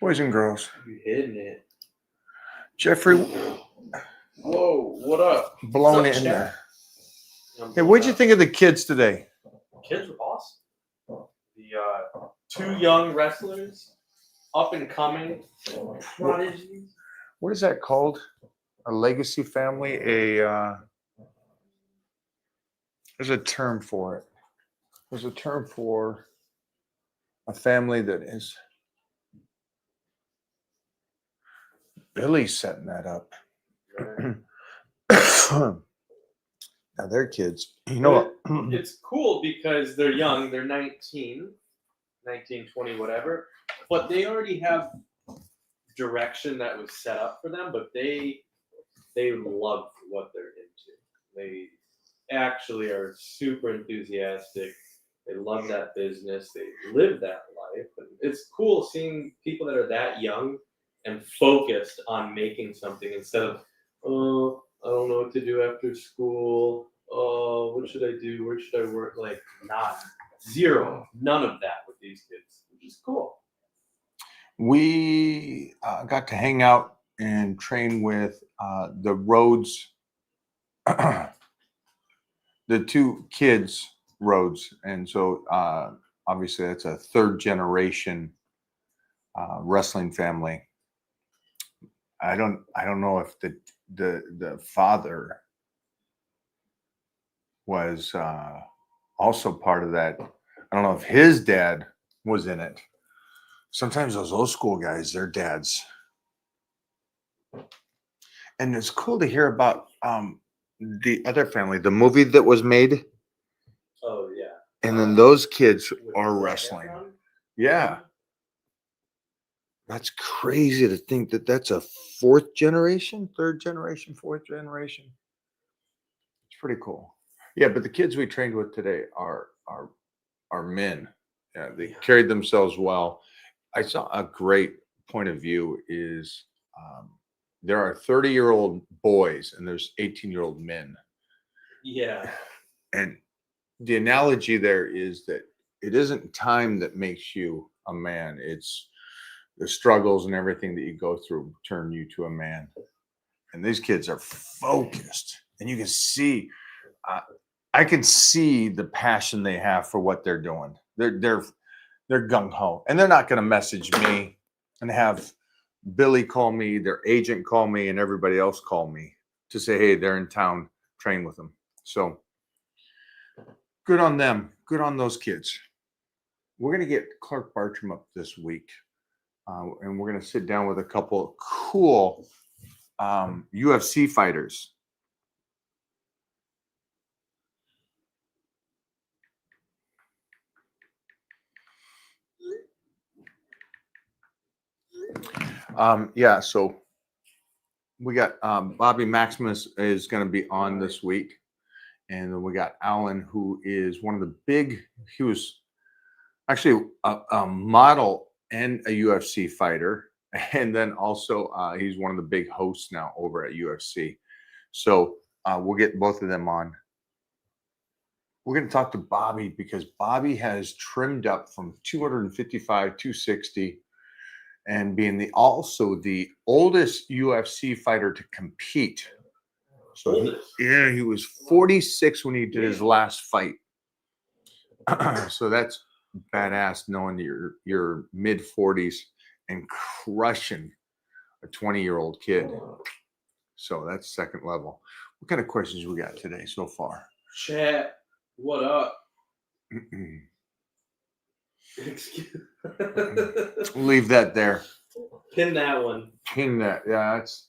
Boys and girls. You hitting it. Jeffrey. Whoa, what up? Blown in there. Hey, what'd you think of the kids today? Kids were awesome. The two young wrestlers, up and coming, prodigies. What is that called? A legacy family? There's a term for it. There's a term for a family that is. Billy's setting that up. Now they're kids. You know what? It's cool because they're young. They're 19, 20, whatever. But they already have direction that was set up for them. But they love what they're into. They actually are super enthusiastic. They love that business. They live that life. And it's cool seeing people that are that young and focused on making something instead of, oh, I don't know what to do after school. Oh, what should I do? Where should I work? Like, zero. None of that with these kids, which is cool. We got to hang out and train with the Rhodes, the two kids' Rhodes. And so obviously that's a third generation wrestling family. I don't know if the father was also part of that. I don't know if his dad was in it. Sometimes those old school guys, their dads. And it's cool to hear about the other family, the movie that was made. Oh, yeah. And then those kids are wrestling. Yeah. That's crazy to think that that's a fourth generation, third generation, fourth generation. It's pretty cool. Yeah, but the kids we trained with today are men. Yeah, they carried themselves well. I saw a great point of view is there are 30-year-old boys and there's 18-year-old men. Yeah. And the analogy there is that it isn't time that makes you a man. It's the struggles and everything that you go through turn you to a man. And these kids are focused, and you can see, I can see the passion they have for what they're doing. They're gung ho, and they're not going to message me and have Billy call me, their agent call me, and everybody else call me to say, hey, they're in town, train with them. So good on them. Good on those kids. We're going to get Clark Bartram up this week. And we're going to sit down with a couple of cool UFC fighters. So we got Bobby Maximus is going to be on this week. And then we got Alan, who is one of the he was actually a model and a UFC fighter. And then also he's one of the big hosts now over at UFC. So we'll get both of them on. We're going to talk to Bobby because Bobby has trimmed up from 255, 260, and being also the oldest UFC fighter to compete. So he was 46 when he did his last fight. So that's badass knowing that you're mid 40s and crushing a 20-year-old kid. So that's second level. What kind of questions we got today so far? Chat, what up? Leave that there. Pin that one. Pin that. Yeah, that's.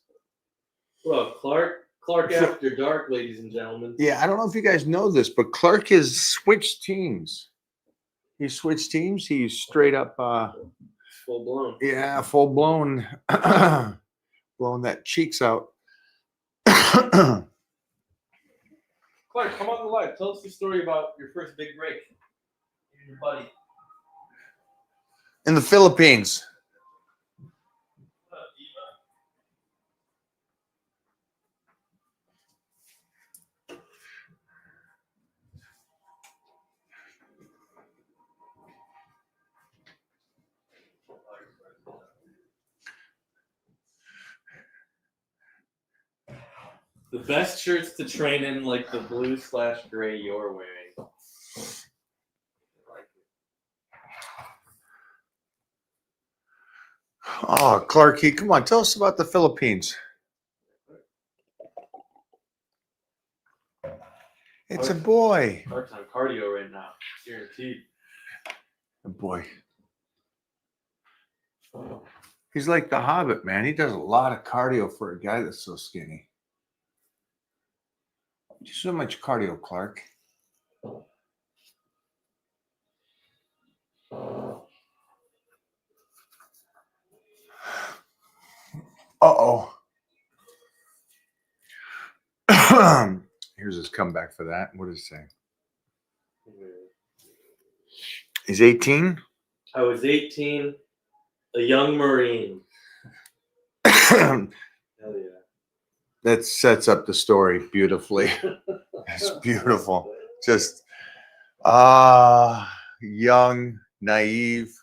Well, Clark After Dark, ladies and gentlemen. Yeah, I don't know if you guys know this, but Clark has switched teams. He switched teams. He's straight up. Full blown. Yeah, full blown. Blowing that cheeks out. Clark, come on the live. Tell us the story about your first big break. You and your buddy. In the Philippines. best shirts to train in, like the blue/gray you're wearing. Oh, Clarky, come on, tell us about the Philippines. It's a boy. Clark's on cardio right now, guaranteed. A boy. He's like the Hobbit, man. He does a lot of cardio for a guy that's so skinny. So much cardio, Clark. Uh-oh. Here's his comeback for that. What does it say? He's 18? I was 18, a young Marine. Hell yeah. That sets up the story beautifully. It's beautiful. Just young, naive,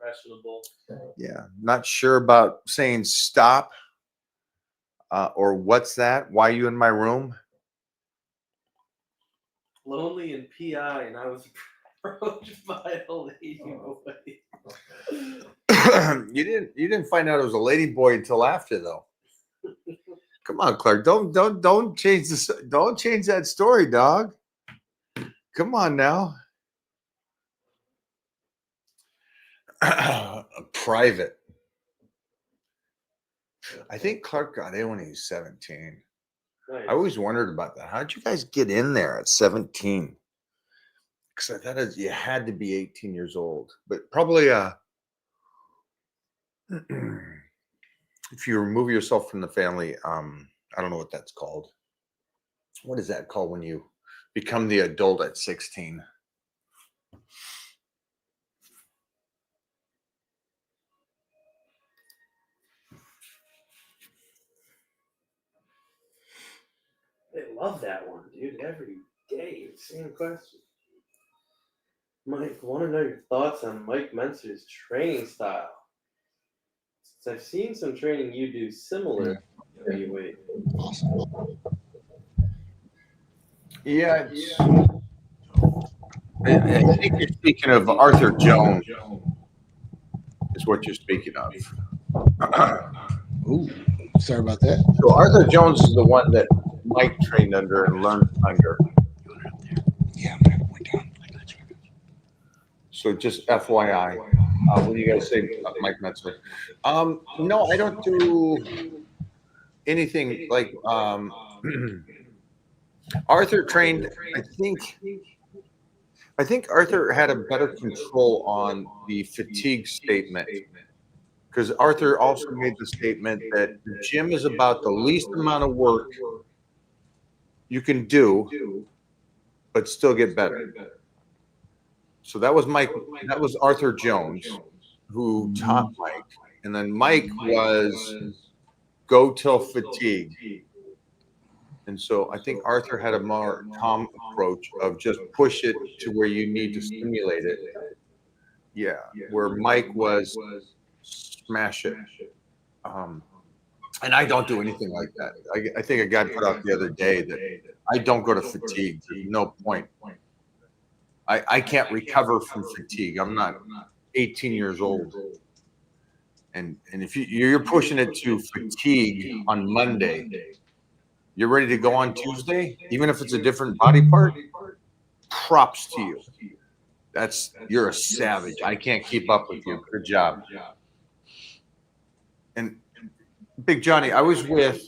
impressionable. Yeah, not sure about saying stop or what's that? Why are you in my room? Lonely in PI, and I was approached by a lady boy. You didn't find out it was a lady boy until after, though. Come on, Clark. Don't change this. Don't change that story, dog. Come on now. Private. I think Clark got in when he was 17. Nice. I always wondered about that. How'd you guys get in there at 17? Because I thought you had to be 18 years old, but probably if you remove yourself from the family, I don't know what that's called. What is that called when you become the adult at 16? They love that one, dude. Every day, same question. Mike, want to know your thoughts on Mike Mentzer's training style? Since I've seen some training you do similar heavyweight. Awesome. Yeah, I think you're speaking of Arthur Jones. Is what you're speaking of. Ooh, sorry about that. So Arthur Jones is the one that Mike trained under and learned under. Yeah, I'm gonna have it went down. So just FYI, what do you guys say, Mike Metzler? No, I don't do anything like Arthur trained. I think Arthur had a better control on the fatigue statement because Arthur also made the statement that the gym is about the least amount of work you can do, but still get better. So that was Arthur Jones who taught Mike. And then Mike was go till fatigue. And so I think Arthur had a more calm approach of just push it to where you need to stimulate it. Yeah. Where Mike was smash it. And I don't do anything like that. I think a guy put out the other day that I don't go to fatigue. There's no point. I can't recover from fatigue. I'm not 18 years old. And if you're pushing it to fatigue on Monday, you're ready to go on Tuesday, even if it's a different body part, props to you. You're a savage. I can't keep up with you. Good job. And Big Johnny, I was with,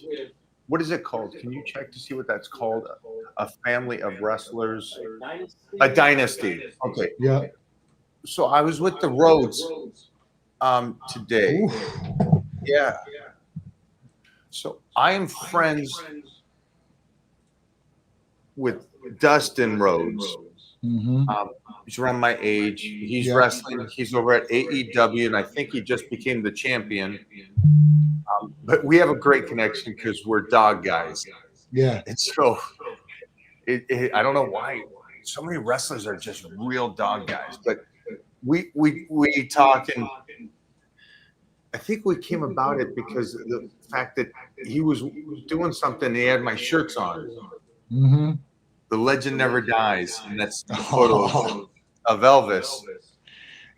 what is it called? Can you check to see what that's called? A family of wrestlers. A dynasty. Okay. Yeah. So I was with the Rhodes today. Oof. Yeah. So I am friends with Dustin Rhodes. Mm-hmm. He's around my age. He's wrestling. He's over at AEW, and I think he just became the champion. But we have a great connection because we're dog guys. Yeah. And so I don't know why so many wrestlers are just real dog guys, but we talk, and I think we came about it because of the fact that he was doing something. And he had my shirts on. Mm-hmm. The legend never dies, and that's the photo Oh, of Elvis.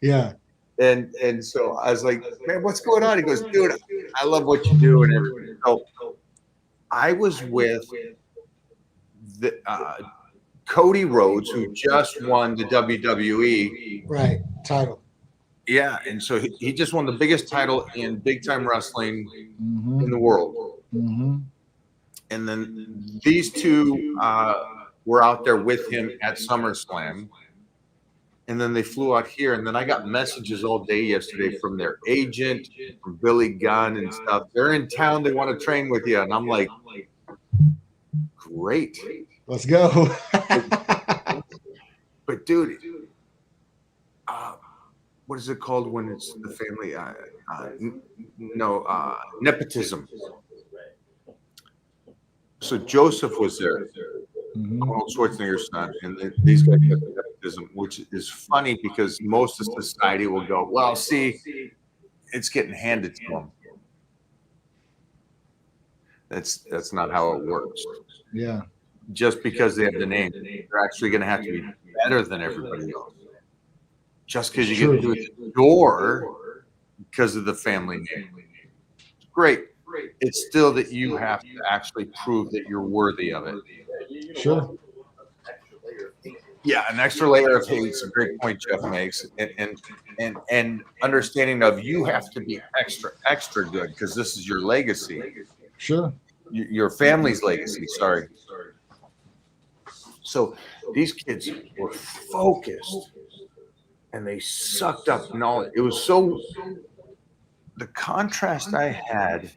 yeah. And so I was like, man, what's going on? He goes, dude, I love what you do and everything. So I was with the Cody Rhodes, who just won the WWE. Right. Title. Yeah, and so he just won the biggest title in big time wrestling Mm-hmm. in the world. Mm-hmm. And then these two were out there with him at SummerSlam. And then they flew out here. And then I got messages all day yesterday from their agent, from Billy Gunn and stuff. They're in town. They want to train with you. And I'm like, great. Let's go. But dude, what is it called when it's the family? Nepotism. So Joseph was there, Mhm. Arnold Schwarzenegger's son, and these guys have nepotism, which is funny because most of society will go, well, see, it's getting handed to them. That's not how it works. Yeah. Just because they have the name, they're actually going to have to be better than everybody else. Just because you get through the door because of the family name. Great. It's still that you have to actually prove that you're worthy of it. Sure. Yeah, an extra layer of hate is a great point Jeff makes. And understanding of you have to be extra good because this is your legacy. Sure. Your family's legacy, sorry. So these kids were focused and they sucked up knowledge. It was so the contrast I had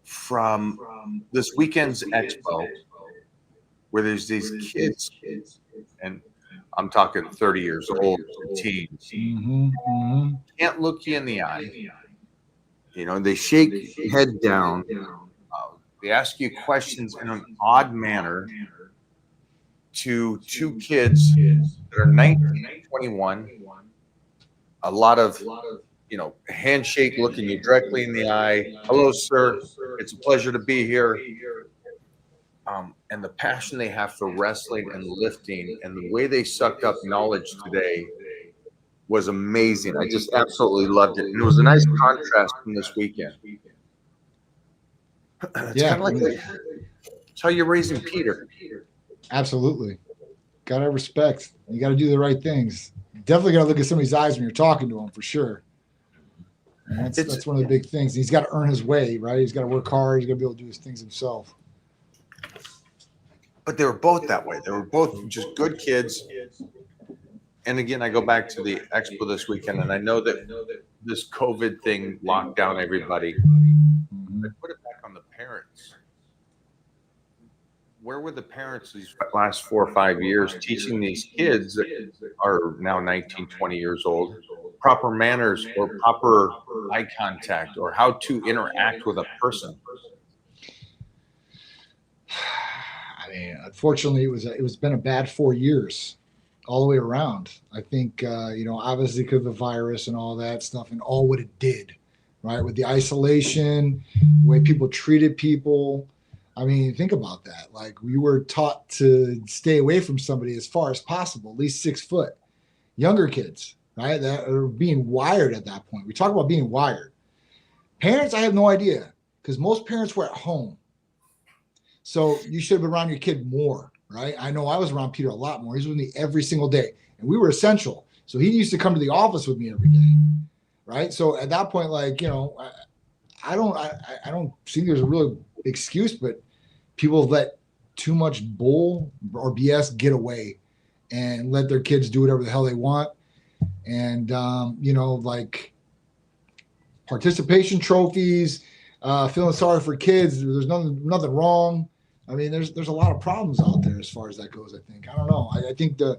from this weekend's expo where there's these kids, and I'm talking 30 years old, teens, Mm-hmm. Mm-hmm. can't look you in the eye. You know, they shake head down. They ask you questions in an odd manner to two kids that are 19 and 21. A lot of, handshake, looking you directly in the eye. Hello, sir. It's a pleasure to be here. And the passion they have for wrestling and lifting and the way they sucked up knowledge today was amazing. I just absolutely loved it. And it was a nice contrast from this weekend. It's kind of like it's how you're raising Peter. Absolutely. Gotta respect. You gotta do the right things. Definitely gotta look at somebody's eyes when you're talking to them for sure. And that's one of the big things. He's got to earn his way, right? He's got to work hard. He's got to be able to do his things himself. But they were both that way. They were both just good kids. And again, I go back to the expo this weekend, and I know that this COVID thing locked down everybody. I put it back on the parents. Where were the parents these last 4 or 5 years teaching these kids that are now 19, 20 years old proper manners or proper eye contact or how to interact with a person? I mean, unfortunately, it was been a bad 4 years all the way around. I think obviously because of the virus and all that stuff and all what it did, right? With the isolation, the way people treated people. I mean, think about that. Like we were taught to stay away from somebody as far as possible, at least 6 foot. Younger kids, right? That are being wired at that point. We talk about being wired. Parents, I have no idea because most parents were at home. So you should have been around your kid more, right? I know I was around Peter a lot more. He was with me every single day, and we were essential. So he used to come to the office with me every day, right? So at that point, like I don't think there's a real excuse, but people let too much bull or BS get away and let their kids do whatever the hell they want, and like participation trophies. Feeling sorry for kids. There's nothing wrong. I mean, there's a lot of problems out there as far as that goes. I think. I don't know. I think the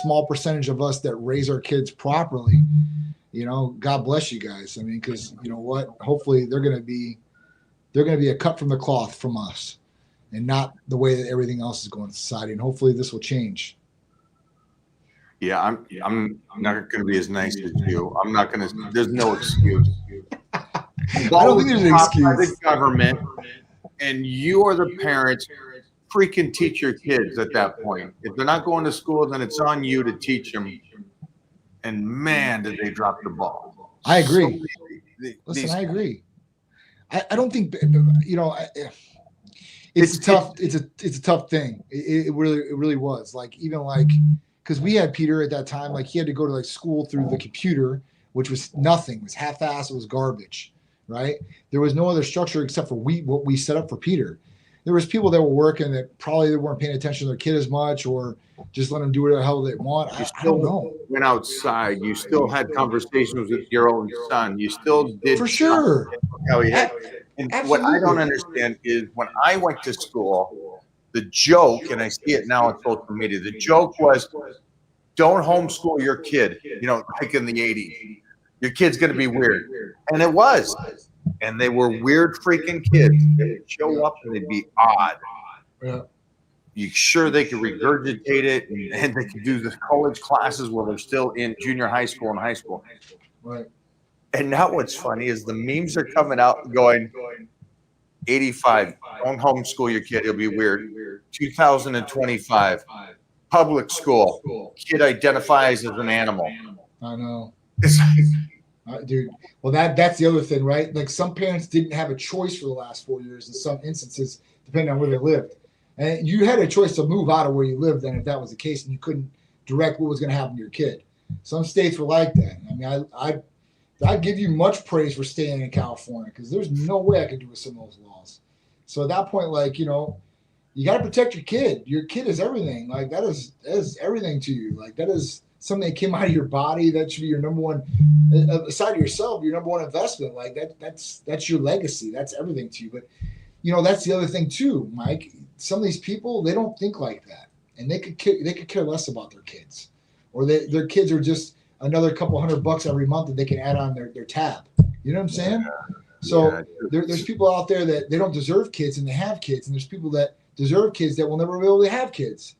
small percentage of us that raise our kids properly, God bless you guys. I mean, because you know what? Hopefully they're gonna be a cut from the cloth from us, and not the way that everything else is going in society. And hopefully this will change. Yeah, I'm not going to be as nice as you. I'm not going to. There's no excuse. I don't think there's an Taught by the excuse. government, and you are the parents. Freaking teach your kids at that point. If they're not going to school, then it's on you to teach them. And man, did they drop the ball. I agree. Listen, Listen, I agree. I don't think, you know, it's a tough thing. It really was. Like, even like, because we had Peter at that time, like he had to go to like school through the computer, which was nothing. It was half-assed. It was garbage, right? There was no other structure except for what we set up for Peter. There was people that were working that probably they weren't paying attention to their kid as much, or just let them do whatever the hell they want. I don't know. Went outside. You still had conversations with your own son. You still did For sure. how he had. And what I don't understand is when I went to school, the joke, and I see it now on social media, the joke was, don't homeschool your kid, you know, like in the 80s. Your kid's going to be weird. And it was. And they were weird freaking kids. They would show up and they'd be odd. Yeah. You sure they could regurgitate it and they could do the college classes while they're still in junior high school and high school. Right. And now what's funny is the memes are coming out going, 85, don't homeschool your kid, he'll be weird. 2025, public school, kid identifies as an animal. I know. It's Dude, well, that's the other thing, right? Like some parents didn't have a choice for the last 4 years in some instances, depending on where they lived. And you had a choice to move out of where you lived then if that was the case, and you couldn't direct what was going to happen to your kid. Some states were like that. I mean, I give you much praise for staying in California because there's no way I could do with some of those laws. So at that point, like, you know, you got to protect your kid. Your kid is everything. Like that is everything to you. Like that is something that came out of your body. That should be your number one, aside of yourself, your number one investment. Like that's your legacy. That's everything to you. But you know, that's the other thing too, Mike. Some of these people, they don't think like that, and they could care less about their kids, or their kids are just another couple $100 every month that they can add on their tab. You know what I'm saying? Yeah. So there's people out there that they don't deserve kids and they have kids, and there's people that deserve kids that will never be able to have kids,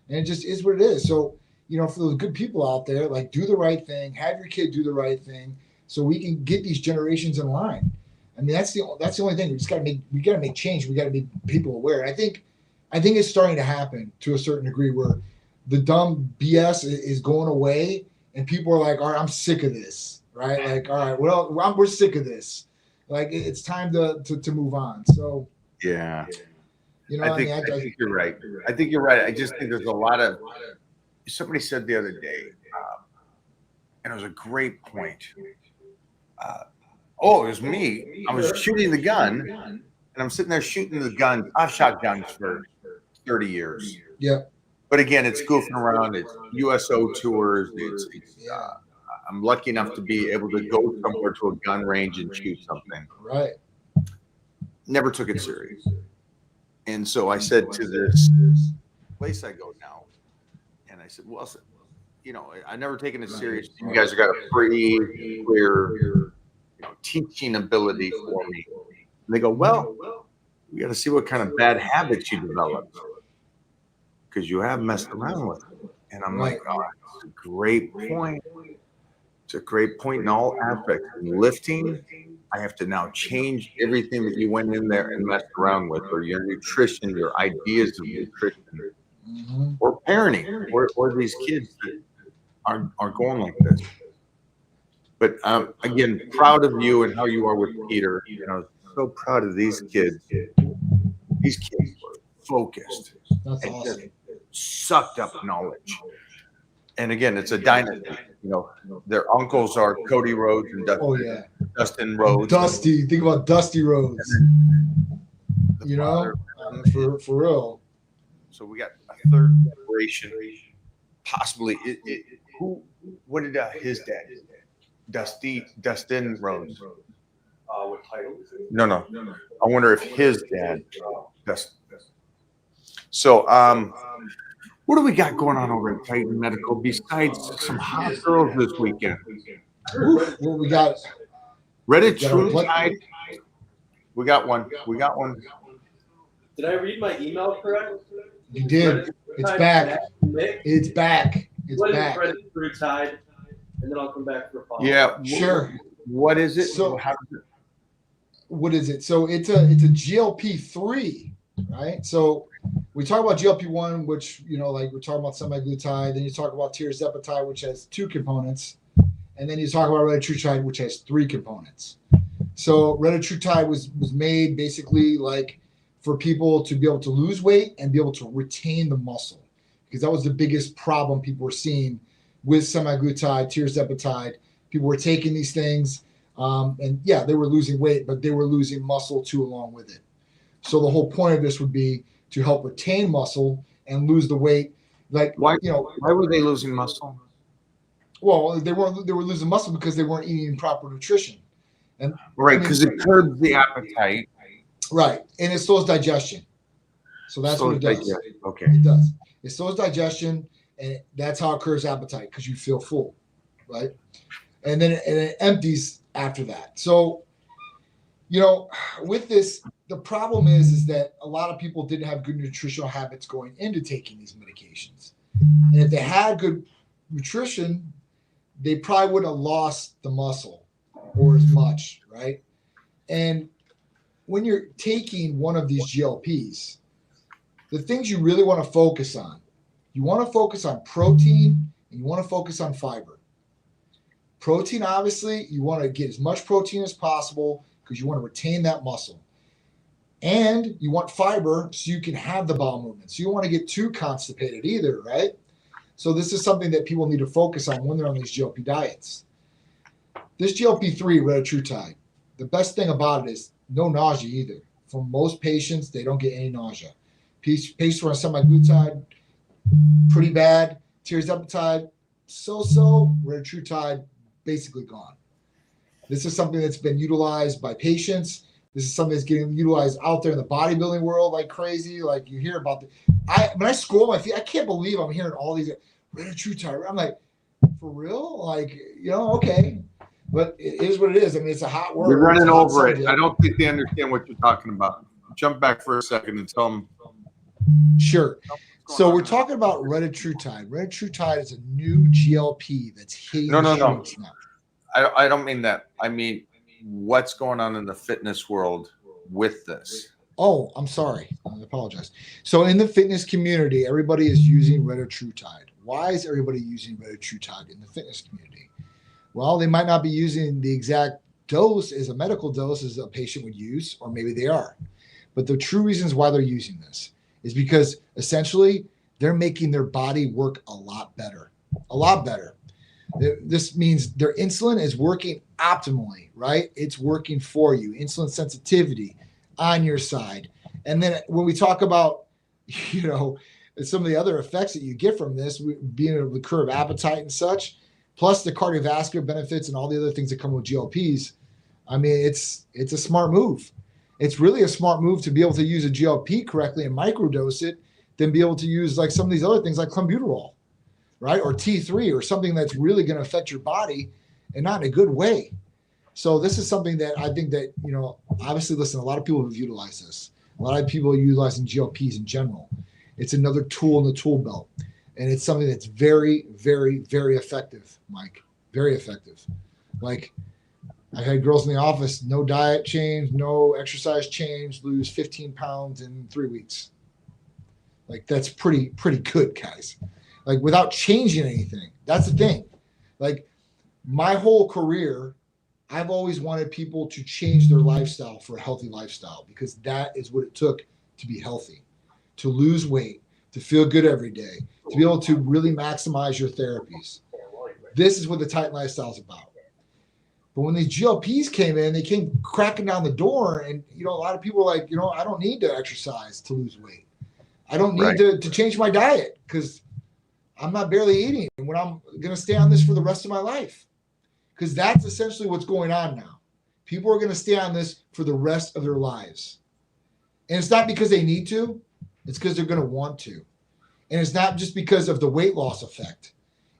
and it just is what it is. So you know, for those good people out there, like do the right thing, have your kid do the right thing, so we can get these generations in line. I mean, that's the only thing. We got to make change. We got to make people aware. And I think it's starting to happen to a certain degree where the dumb BS is going away, and people are like, all right, I'm sick of this, right? Like, all right, well, we're sick of this. Like, it's time to move on. So, yeah. You know, I think you're right. I think you're right. I just think there's a lot of, somebody said the other day, and it was a great point. It was me. I was shooting the gun, and I'm sitting there shooting the gun. I've shot guns for 30 years. Yeah. But again, it's goofing around. It's USO tours. I'm lucky enough to be able to go somewhere to a gun range and shoot something. Right. Never took it serious. And so I said to this place I go now, and I said, well, you know, I never taken it serious. You guys have got a pretty clear, teaching ability for me. And they go, well, we got to see what kind of bad habits you develop, because you have messed around with them. And I'm like, oh, that's a great point. It's a great point in all aspects. In lifting, I have to now change everything that you went in there and messed around with, or your nutrition, your ideas of nutrition, or parenting, or these kids that are going like this. But again, proud of you and how you are with Peter. You know, so proud of these kids. These kids were focused. That's and awesome. just sucked up knowledge. And again, it's a dynasty. You know, their uncles are Cody Rhodes and Dustin Rhodes. Dusty, think about Dusty Rhodes. You know, for real. So we got a third generation, possibly. What did his dad? Dustin Rhodes. What title is it? No. I wonder if his dad. So, what do we got going on over at Titan Medical besides some hot girls this weekend? Well, we got Reddit True Tide. We got one. Did I read my email correct? You did. It's back. It's back. It's What back. is Reddit True Tide? And then I'll come back for a follow-up. Yeah. Sure. What is it? So- How does it? what is it? So it's a GLP-3, right? So we talk about GLP-1, which, like we're talking about semaglutide. Then you talk about tirzepatide, which has 2 components. And then you talk about retatrutide, which has 3 components. So retatrutide was made basically like for people to be able to lose weight and be able to retain the muscle, because that was the biggest problem people were seeing with semaglutide, tirzepatide. People were taking these things, and yeah, they were losing weight, but they were losing muscle too along with it. So the whole point of this would be to help retain muscle and lose the weight. Like, Why were they losing muscle? Well, they were losing muscle because they weren't eating proper nutrition. And right, because it curbs the appetite. Right, and it slows digestion. So that's what it does. Okay. It does. It slows digestion, and that's how it curbs appetite, because you feel full, right? And then it empties after that. So, with this, the problem is that a lot of people didn't have good nutritional habits going into taking these medications. And if they had good nutrition, they probably wouldn't have lost the muscle or as much, right? And when you're taking one of these GLPs, the things you really want to focus on, you want to focus on protein and you want to focus on fiber. Protein, obviously, you want to get as much protein as possible because you want to retain that muscle. And you want fiber so you can have the bowel movements. You don't want to get too constipated either, right? So this is something that people need to focus on when they're on these GLP diets. This GLP-3, retatrutide, the best thing about it is no nausea either. For most patients, they don't get any nausea. Patients who are on semaglutide, pretty bad. Tirzepatide, so-so. Retatrutide, basically gone. This is something that's been utilized by patients. This is something that's getting utilized out there in the bodybuilding world like crazy. Like you hear about when I scroll my feed, I can't believe I'm hearing all these retatrutide. I'm like, for real? Like, okay. But it is what it is. I mean, it's a hot word. You're running over it. I don't think they understand what you're talking about. Jump back for a second and tell them. Sure. So we're talking about retatrutide. Retatrutide is a new GLP that's hitting the streets now. I don't mean that. I mean, what's going on in the fitness world with this? Oh, I'm sorry. I apologize. So in the fitness community, everybody is using retatrutide. Why is everybody using retatrutide in the fitness community? Well, they might not be using the exact dose as a medical dose as a patient would use, or maybe they are. But the true reasons why they're using this is because essentially they're making their body work a lot better. This means their insulin is working optimally, right? It's working for you. Insulin sensitivity on your side. And then when we talk about, some of the other effects that you get from this, being able to curb appetite and such, plus the cardiovascular benefits and all the other things that come with GLPs, I mean, it's a smart move. It's really a smart move to be able to use a GLP correctly and microdose it than be able to use like some of these other things like clenbuterol, right? Or T3 or something that's really going to affect your body and not in a good way. So this is something that I think that, obviously, listen, a lot of people have utilized this. A lot of people are utilizing GLPs in general. It's another tool in the tool belt. And it's something that's very, very, very effective, Mike. Very effective. Like, I've had girls in the office, no diet change, no exercise change, lose 15 pounds in 3 weeks. Like, that's pretty good, guys. Like, without changing anything. That's the thing. Like, my whole career, I've always wanted people to change their lifestyle for a healthy lifestyle, because that is what it took to be healthy, to lose weight, to feel good every day, to be able to really maximize your therapies. This is what the Titan lifestyle is about. But when these GLPs came in, they came cracking down the door, and a lot of people are like, I don't need to exercise to lose weight. I don't need to change my diet because I'm not barely eating when I'm going to stay on this for the rest of my life. Because that's essentially what's going on now. People are going to stay on this for the rest of their lives. And it's not because they need to. It's because they're going to want to. And it's not just because of the weight loss effect.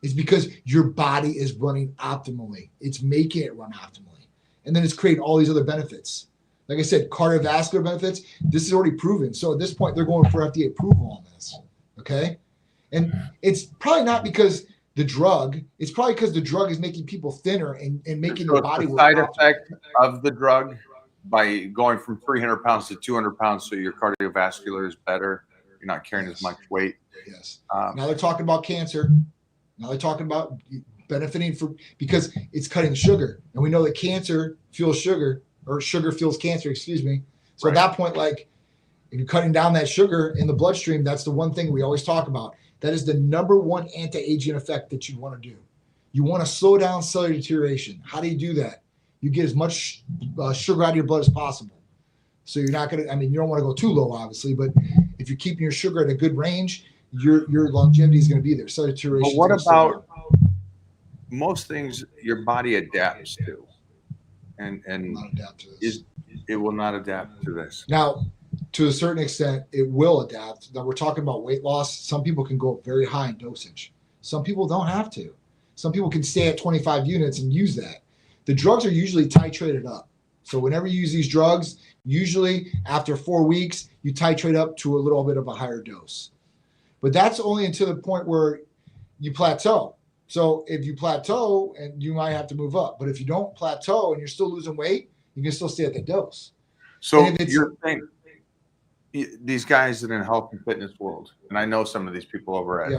It's because your body is running optimally. It's making it run optimally. And then it's creating all these other benefits. Like I said, cardiovascular benefits, this is already proven. So at this point, they're going for FDA approval on this. Okay? And it's probably not because the drug, it's probably because the drug is making people thinner and making their body work. Side effect of the drug? by going from 300 pounds to 200 pounds, so your cardiovascular is better. You're not carrying as much weight. Yes. Now they're talking about cancer. Now they're talking about benefiting because it's cutting sugar, and we know that cancer fuels sugar, or sugar fuels cancer. Excuse me. So at that point, like if you're cutting down that sugar in the bloodstream, that's the one thing we always talk about. That is the number one anti-aging effect that you want to do. You want to slow down cellular deterioration. How do you do that? You get as much sugar out of your blood as possible. So you're not going to, I mean, you don't want to go too low, obviously, but if you're keeping your sugar at a good range, your longevity is going to be there. Cellular deterioration. But what about most things your body adapts to? And not adapt to this. It will not adapt to this. Now, to a certain extent, it will adapt. Now we're talking about weight loss. Some people can go very high in dosage. Some people don't have to. Some people can stay at 25 units and use that. The drugs are usually titrated up. So whenever you use these drugs, usually after 4 weeks, you titrate up to a little bit of a higher dose. But that's only until the point where you plateau. So if you plateau, and you might have to move up. But if you don't plateau and you're still losing weight, you can still stay at the dose. So you're saying these guys in the health and fitness world, and I know some of these people over at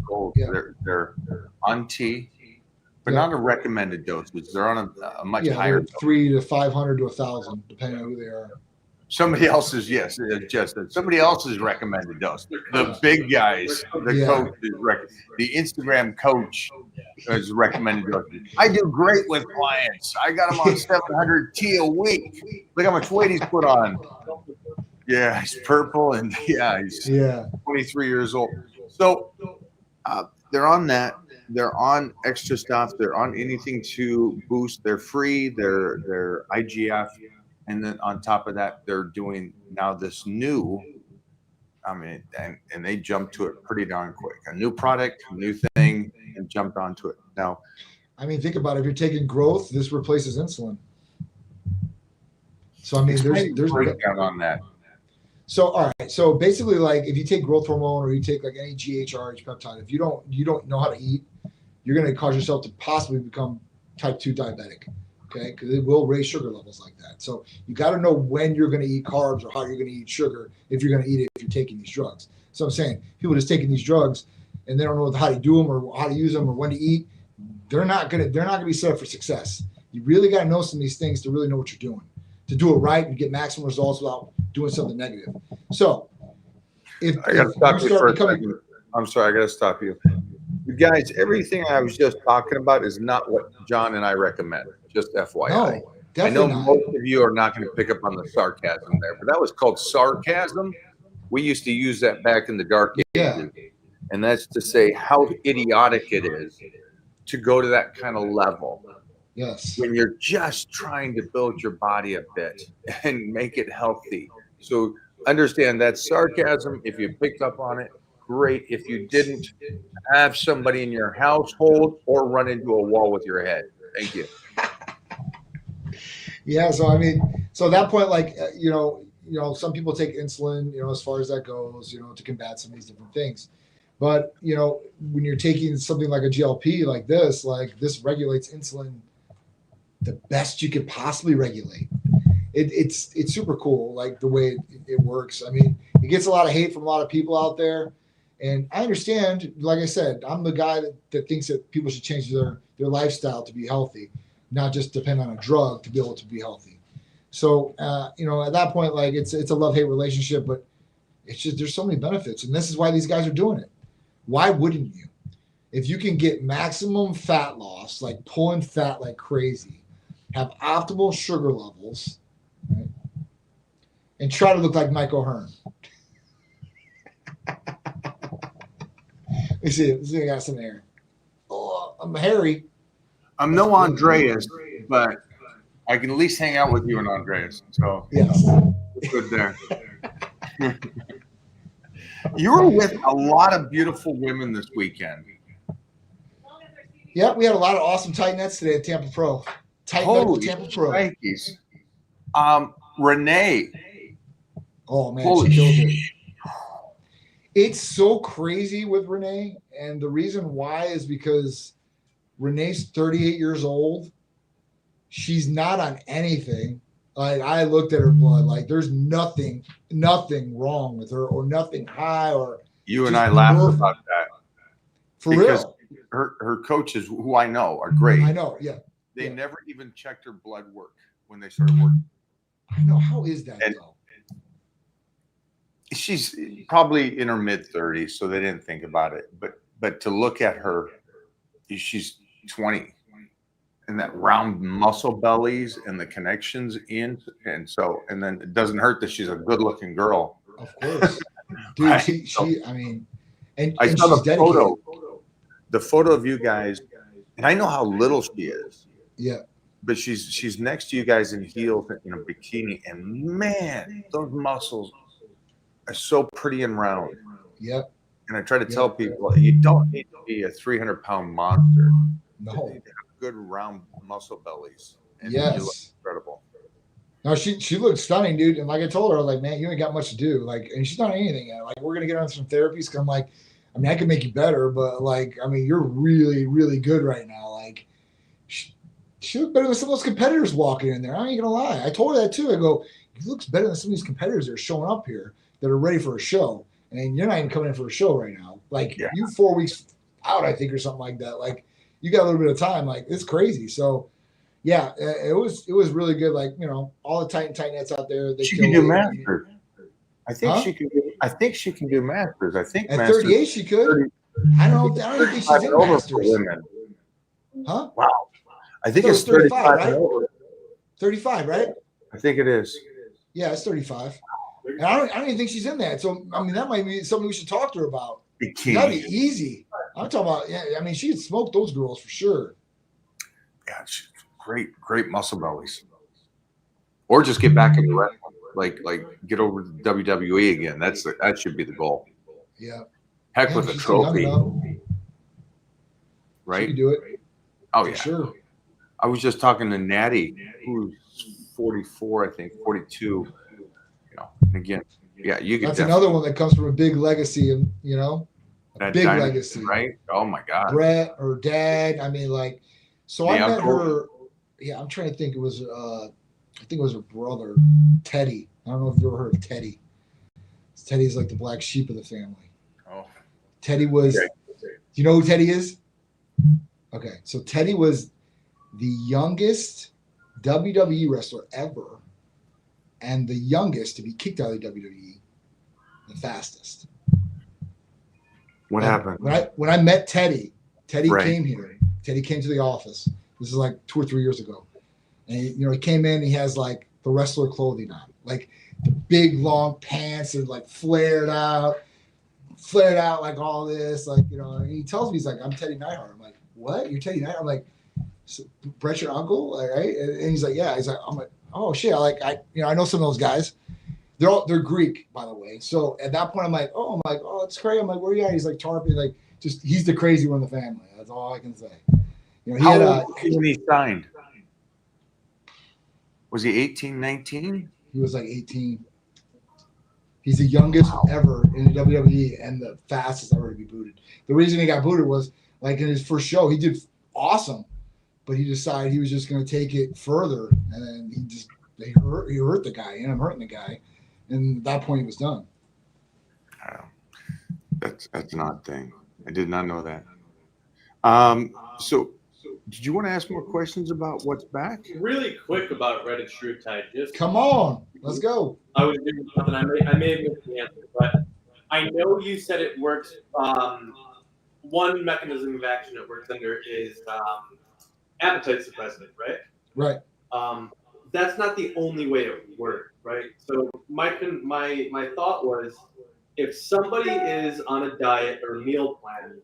Gold, they're on T, but not a recommended dosage. They're on a much higher. 300 to 500 to 1,000, depending on who they are. Somebody else's, somebody else's recommended dose. The big guys, the coach is the Instagram coach is recommended dose. I do great with clients. I got him on 700 T a week. Look how much weight he's put on. Yeah, he's purple, and he's 23 years old. So they're on that. They're on extra stuff. They're on anything to boost their free, their IGF. And then on top of that, they're doing now this new, and they jumped to it pretty darn quick. A new product, a new thing, and jumped onto it. Now, I mean, think about it. If you're taking growth, this replaces insulin. So, I mean, there's breakdown on that. So, all right. So basically, like if you take growth hormone or you take like any GHRH peptide, if you don't know how to eat, you're going to cause yourself to possibly become type 2 diabetic. Okay, because it will raise sugar levels like that. So you got to know when you're going to eat carbs or how you're going to eat sugar if you're going to eat it if you're taking these drugs. So I'm saying people just taking these drugs and they don't know how to do them or how to use them or when to eat. They're not going to be set up for success. You really got to know some of these things to really know what you're doing, to do it right and get maximum results without doing something negative. So if I got to stop you for a second. I'm sorry, I got to stop you. You guys, everything I was just talking about is not what John and I recommend. Just FYI. No, I know not. most of you are not going to pick up on the sarcasm there, but that was called sarcasm. We used to use that back in the dark ages. And that's to say how idiotic it is to go to that kind of level. Yes. When you're just trying to build your body a bit and make it healthy. So understand that sarcasm. If you picked up on it, great. If you didn't, have somebody in your household or run into a wall with your head. Thank you. Yeah. So, I mean, so at that point, like, some people take insulin, as far as that goes, to combat some of these different things. But, when you're taking something like a GLP like this regulates insulin the best you could possibly regulate. It's super cool, like the way it works. I mean, it gets a lot of hate from a lot of people out there. And I understand, like I said, I'm the guy that thinks that people should change their lifestyle to be healthy, not just depend on a drug to be able to be healthy. So, at that point, like it's a love-hate relationship, but it's just, there's so many benefits. And this is why these guys are doing it. Why wouldn't you? If you can get maximum fat loss, like pulling fat like crazy, have optimal sugar levels, right? And try to look like Mike O'Hearn. Let me see if I got some hair. Oh, I'm hairy. I'm no Andreas, but I can at least hang out with you and Andreas. So yes, good there. You were with a lot of beautiful women this weekend. Yep, we had a lot of awesome tight nets today at Tampa Pro. Holy Tampa Pro. Yankees. Renee. Oh man, Holy she killed it. It's so crazy with Renee, and the reason why is because Renee's 38 years old. She's not on anything Like I looked at her blood, like there's nothing wrong with her, or nothing high, or You and just I laughed perfect. about that For because real. her coaches, who I know are great, I know, yeah. they yeah. never even checked her blood work when they started working. I know. How is that And though? she's probably in her mid-30s, so they didn't think about it. But to look at her, she's 20, and that round muscle bellies and the connections in, and then it doesn't hurt that she's a good-looking girl. Of course, dude. Right? She. I mean, and I saw she's the dedicated. photo of you guys, and I know how little she is. Yeah. But she's next to you guys in heels in a bikini, and man, those muscles are so pretty and round. Yep. And I try to tell people, you don't need to be a 300-pound monster. No. You need to have good round muscle bellies, and Yes. you look incredible. No, she looked stunning, dude. And like I told her, I was like, man, you ain't got much to do. Like, and she's not anything yet. Like, we're gonna get on some therapies. Cause I'm like, I mean, I can make you better, but like, I mean, you're really, really good right now. Like, she looked better than some of those competitors walking in there. I ain't gonna lie. I told her that too. I go, he looks better than some of these competitors that are showing up here that are ready for a show. And you're not even coming in for a show right now. Like you 4 weeks out, I think, or something like that. Like you got a little bit of time. Like it's crazy. So yeah, it was really good. Like, you know, all the tight nets out there. They She can do masters. I think Huh? she can. I think she can do masters. I think At masters. 38 she could. 30, I don't even think she's in over for masters. women. Huh? Wow. I think So it's 35 right? and over. 35, right? I think it is. Yeah, it's 35. And I don't even think she's in that. So I mean, that might be something we should talk to her about. Bikini. That'd be easy. I'm talking about. Yeah, I mean, she could smoke those girls for sure. Yeah, she's great muscle bellies. Or just get back into wrestling, like get over to WWE again. That should be the goal. Yeah. Heck Yeah, with a she's still young trophy, enough. She right? could do it. Oh For yeah. sure. I was just talking to Natty, who's 44, I think 42. You know, and again, yeah, you could. That's another one that comes from a big legacy, and you know, a big dynasty, legacy, right? Oh my God. Brett or Dad. I mean, like, so The I met uncle. her. Yeah, I'm trying to think. It was, I think it was her brother, Teddy. I don't know if you ever heard of Teddy. Teddy's like the black sheep of the family. Oh. Teddy was. Okay. Do you know who Teddy is? Okay, so Teddy was the youngest WWE wrestler ever, and the youngest to be kicked out of the WWE, the fastest. What happened? When I met Teddy Right. came here. Teddy came to the office. This is like 2 or 3 years ago, and he came in. He has like the wrestler clothing on, like the big long pants and like flared out like all this, like And he tells me, he's like, "I'm Teddy Neidhart." I'm like, "What? You're Teddy Neidhart?" I'm like, so, "Brett's your uncle, right?" And he's like, "Yeah." He's like, "I'm like, oh shit!" I know some of those guys. They're Greek, by the way. So at that point, I'm like, "Oh, it's crazy." I'm like, "Where are you at?" He's like, "Tarpey." Like, just he's the crazy one in the family. That's all I can say. He How had old was he when he signed? Was he 18, 19? He was like 18. He's the youngest ever in the WWE and the fastest ever to be booted. The reason he got booted was like in his first show, he did awesome, but he decided he was just going to take it further, and then he hurt the guy, and I'm hurting the guy, and at that point he was done. That's an odd thing. I did not know that. So did you want to ask more questions about what's back? Really quick about Reddit Shrew-Tide. Just Come on, let's go. I was doing something. I may have missed the answer, but I know you said it works. One mechanism of action it works under is appetite suppressant, right? Right. That's not the only way it works, right? So my thought was, if somebody is on a diet or a meal plan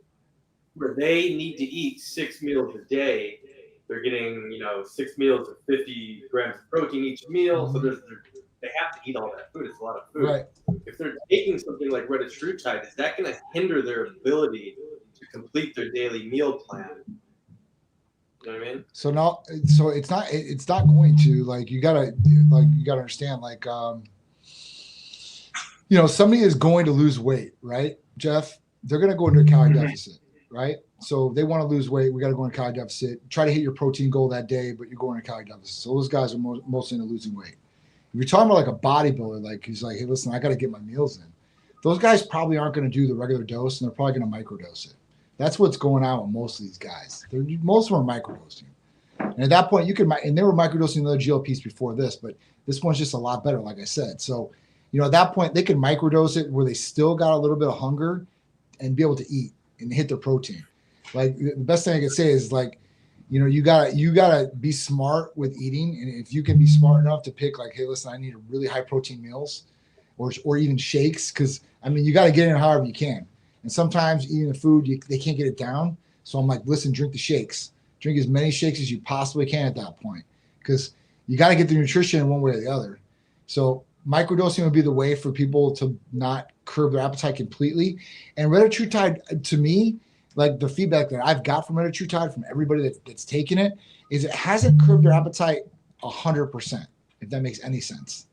where they need to eat 6 meals a day, they're getting 6 meals of 50 grams of protein each meal, so they have to eat all that food. It's a lot of food. Right. If they're taking something like Reddit Shrew-Tide, is that going to hinder their ability to complete their daily meal plan? You know what I mean? So it's not going to, like, you gotta understand, like, somebody is going to lose weight, right, Jeff? They're going to go into a calorie deficit, right? So they want to lose weight. We got to go into calorie deficit. Try to hit your protein goal that day, but you're going into calorie deficit. So those guys are mostly into losing weight. you're talking about like a bodybuilder, like he's like, hey, listen, I got to get my meals in. Those guys probably aren't going to do the regular dose, and they're probably going to microdose it. That's what's going on with most of these guys. Most of them are microdosing. And at that point, you could, and they were microdosing the other GLPs before this, but this one's just a lot better, like I said. So, at that point, they can microdose it where they still got a little bit of hunger and be able to eat and hit their protein. Like the best thing I could say is like, you gotta be smart with eating, and if you can be smart enough to pick like, hey, listen, I need a really high protein meals, or even shakes, because I mean, you got to get in however you can. And sometimes eating the food, they can't get it down. So I'm like, listen, drink the shakes. Drink as many shakes as you possibly can at that point, because you got to get the nutrition in one way or the other. So microdosing would be the way for people to not curb their appetite completely. And retatrutide, to me, like the feedback that I've got from retatrutide from everybody that's taken it, is it hasn't curbed their appetite 100%, if that makes any sense.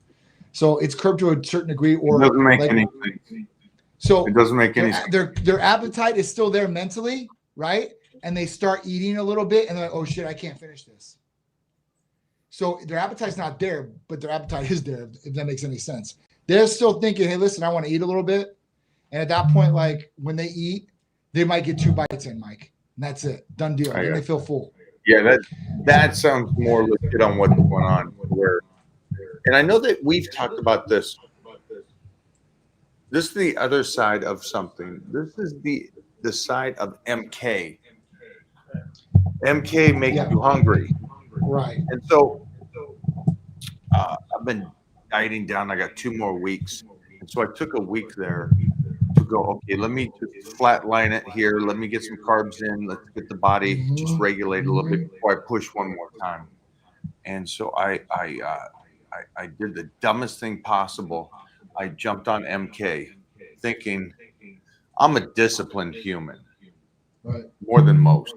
So it's curbed to a certain degree, or it doesn't make like, any sense. So It doesn't make any sense. Their appetite is still there mentally, right? And they start eating a little bit, and they're like, oh shit, I can't finish this. So their appetite's not there, but their appetite is there, if that makes any sense. They're still thinking, hey, listen, I want to eat a little bit. And at that point, like when they eat, they might get 2 bites in, Mike. And that's it. Done deal. Then they feel full. Yeah, that sounds more legit on what's going on. And I know that we've talked about this. This is the other side of something. This is the side of MK. MK makes you hungry. Right. And so I've been dieting down. I got 2 more weeks. And so I took a week there to go, okay, let me just flatline it here. Let me get some carbs in. Let's get the body just regulate a little bit before I push one more time. And so I did the dumbest thing possible. I jumped on MK thinking I'm a disciplined human, Right. more than most.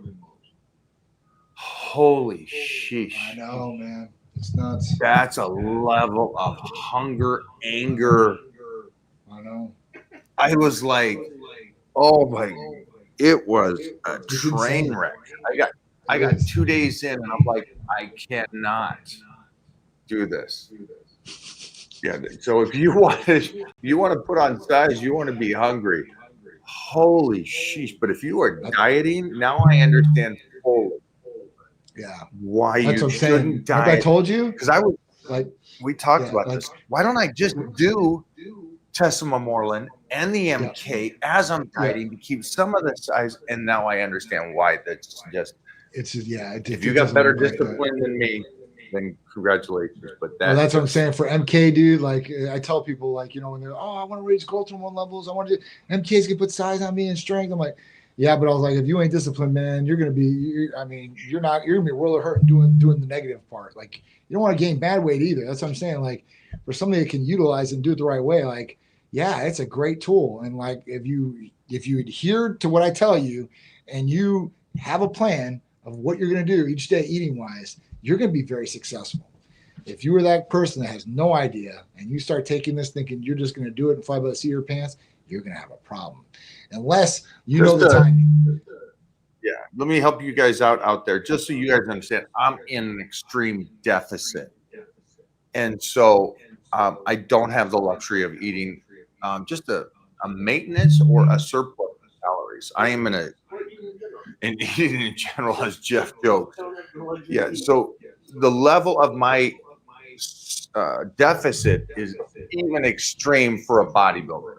Holy sheesh. I know, man. It's nuts. That's a level of hunger, anger. I know. I was like, oh my, it was a train wreck. I got 2 days in and I'm like, I cannot do this. Yeah. So if you want to put on size, you want to be hungry. Holy sheesh. But if you are dieting, now I understand fully. Yeah. Why That's you what I'm shouldn't saying. diet. Like I told you, because I was like we talked about this. Why don't I just do Tessamamorlin and the MK as I'm dieting to keep some of the size? And now I understand why. That's just if you got better discipline than me, then congratulations. But that's what I'm saying for MK, dude. Like I tell people, like, when they're, I want to raise growth hormone levels, I want to do MK's can put size on me and strength. I'm like, yeah, but I was like, if you ain't disciplined, man, you're gonna be. You're gonna be world of hurt doing the negative part. Like you don't want to gain bad weight either. That's what I'm saying. Like for somebody that can utilize and do it the right way, like yeah, it's a great tool. And like if you adhere to what I tell you, and you have a plan of what you're gonna do each day eating wise, you're gonna be very successful. If you were that person that has no idea and you start taking this thinking you're just gonna do it and fly by the seat of your pants, you're gonna have a problem. Unless you know the timing. Yeah, let me help you guys out there, just so you guys understand. I'm in an extreme deficit, and so I don't have the luxury of eating just a maintenance or a surplus of calories. I am in eating in general, as Jeff jokes. Yeah, so the level of my deficit is even extreme for a bodybuilder.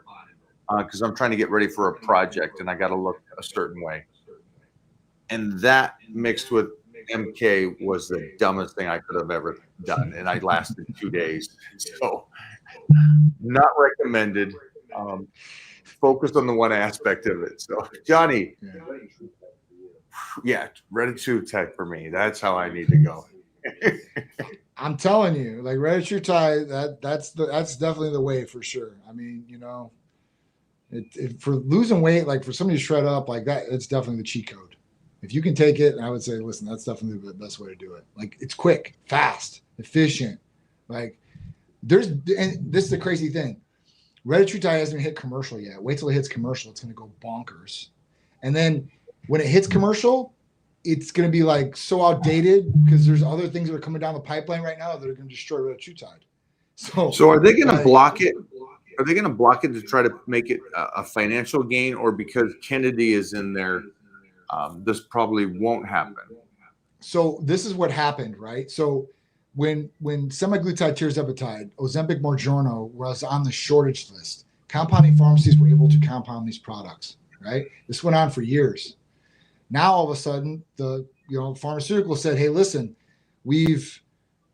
Because I'm trying to get ready for a project and I got to look a certain way. And that mixed with MK was the dumbest thing I could have ever done. And I lasted 2 days. So not recommended. Focused on the one aspect of it. So Johnny, retatrutide for me. That's how I need to go. I'm telling you, like retatrutide, that's definitely the way for sure. I mean, for losing weight, like for somebody to shred up like that, it's definitely the cheat code. If you can take it, I would say, listen, that's definitely the best way to do it. Like it's quick, fast, efficient. Like and this is the crazy thing. Retatrutide hasn't hit commercial yet. Wait till it hits commercial. It's going to go bonkers. And then when it hits commercial, it's going to be like so outdated because there's other things that are coming down the pipeline right now that are going to destroy retatrutide. So are they going to like, block it? Are they going to block it to try to make it a financial gain, or because Kennedy is in there, this probably won't happen? So this is what happened, right? So when semaglutide tirzepatide, Ozempic, Mounjaro was on the shortage list, compounding pharmacies were able to compound these products, right? This went on for years. Now all of a sudden, the pharmaceutical said, "Hey, listen, we've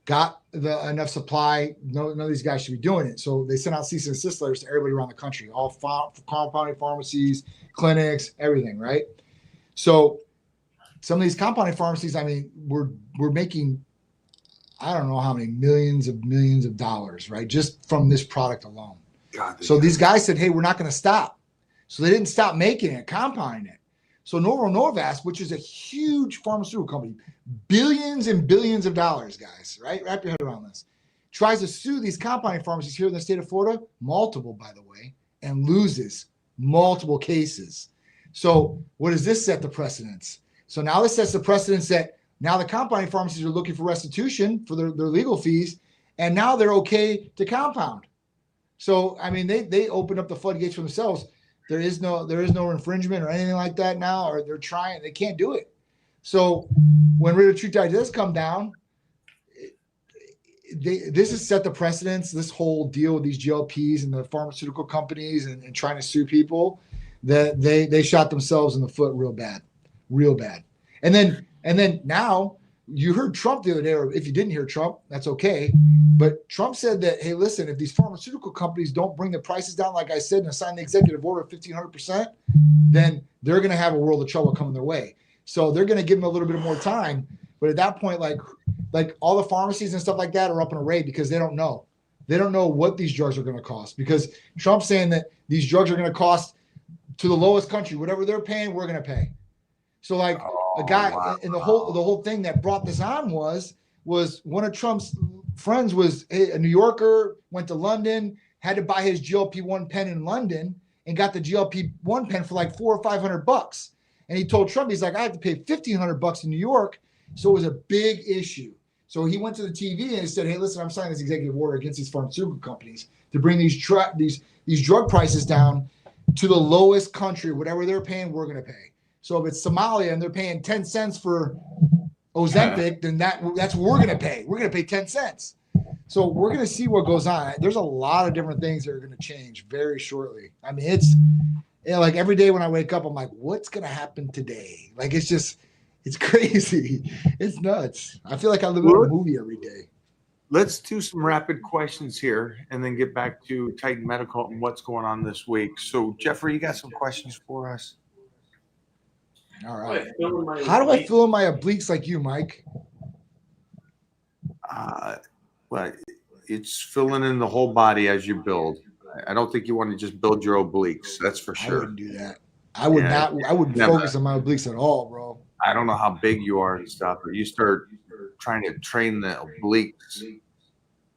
got enough supply. None of these guys should be doing it." So they sent out cease and desist letters to everybody around the country, all compounding pharmacies, clinics, everything, right? So some of these compounding pharmacies, I mean, we're making, I don't know how many millions of dollars, right, just from this product alone. God, So these guys said, "Hey, we're not going to stop." So they didn't stop making it, compounding it. So Novo Nordisk, which is a huge pharmaceutical company, billions and billions of dollars, guys, right? Wrap your head around this. Tries to sue these compounding pharmacies here in the state of Florida, multiple, by the way, and loses multiple cases. So what does this set the precedence? So now this sets the precedence that now the compounding pharmacies are looking for restitution for their legal fees, and now they're okay to compound. So I mean, they open up the floodgates for themselves. There is no infringement or anything like that now, or they can't do it. So when retatrutide does come down, this has set the precedence, this whole deal with these GLPs and the pharmaceutical companies and trying to sue people, that they shot themselves in the foot real bad. And then now you heard Trump the other day, or if you didn't hear Trump, that's okay. But Trump said that, hey, listen, if these pharmaceutical companies don't bring the prices down, like I said, and sign the executive order of 1,500%, then they're going to have a world of trouble coming their way. So they're going to give them a little bit more time. But at that point, like all the pharmacies and stuff like that are up in a raid because they don't know. They don't know what these drugs are going to cost, because Trump's saying that these drugs are going to cost to the lowest country, whatever they're paying, we're going to pay. So like a guy, and the whole thing that brought this on was one of Trump's friends was a New Yorker, went to London, had to buy his GLP-1 pen in London, and got the GLP-1 pen for like $400 or $500. And he told Trump, he's like, I have to pay $1,500 in New York. So it was a big issue. So he went to the TV and he said, hey, listen, I'm signing this executive order against these pharmaceutical companies to bring these drug prices down to the lowest country. Whatever they're paying, we're going to pay. So if it's Somalia and they're paying 10 cents for Ozempic, then that's what we're going to pay. We're going to pay 10 cents. So we're going to see what goes on. There's a lot of different things that are going to change very shortly. I mean, it's like every day when I wake up, I'm like, what's going to happen today? Like, it's crazy. It's nuts. I feel like I live in a movie every day. Let's do some rapid questions here and then get back to Titan Medical and what's going on this week. So, Jeffrey, you got some questions for us? All right. How do I fill in my obliques like you, Mike? Well, it's filling in the whole body as you build. I don't think you want to just build your obliques. That's for sure. I wouldn't do that. I would not. I wouldn't focus on my obliques at all, bro. I don't know how big you are and stuff, but you start trying to train the obliques,